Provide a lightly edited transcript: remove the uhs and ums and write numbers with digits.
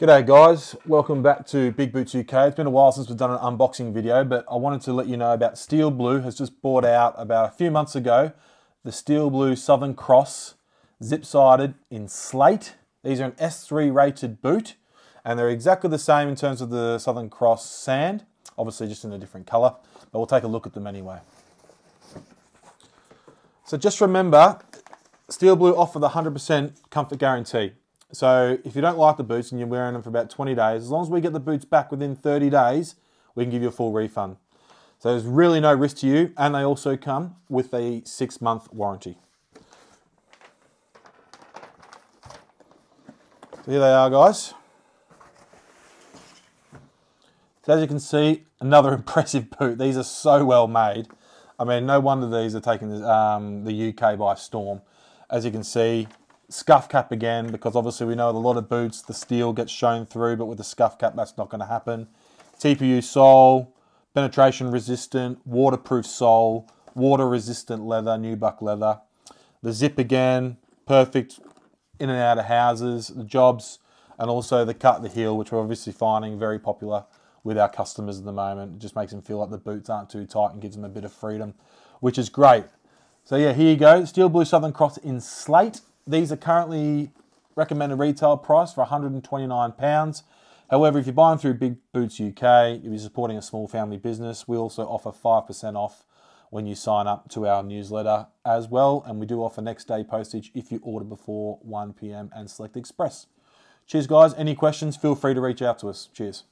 G'day guys, welcome back to Big Boots UK. It's been a while since we've done an unboxing video, but I wanted to let you know about Steel Blue has just brought out about a few months ago the Steel Blue Southern Cross zip-sided in slate. These are an S3 rated boot and they're exactly the same in terms of the Southern Cross sand, obviously just in a different colour, but we'll take a look at them anyway. So just remember, Steel Blue offer the 100% comfort guarantee. So if you don't like the boots and you're wearing them for about 20 days, as long as we get the boots back within 30 days, we can give you a full refund. So there's really no risk to you, and they also come with a 6-month warranty. So here they are, guys. So as you can see, another impressive boot. These are so well made. I mean, no wonder these are taking the UK by storm. As you can see, scuff cap again, because obviously we know with a lot of boots the steel gets shown through, but with the scuff cap that's not going to happen. TPU sole, penetration resistant, waterproof sole, water resistant leather, nubuck leather. The zip again, perfect in and out of houses, the jobs, and also the cut the heel, which we're obviously finding very popular with our customers at the moment. It just makes them feel like the boots aren't too tight and gives them a bit of freedom, which is great. So yeah, here you go, Steel Blue Southern Cross in slate. These are currently recommended retail price for £129. However, if you're buying through Big Boots UK, if you're supporting a small family business, we also offer 5% off when you sign up to our newsletter as well. And we do offer next day postage if you order before 1 PM and Select Express. Cheers guys, any questions, feel free to reach out to us. Cheers.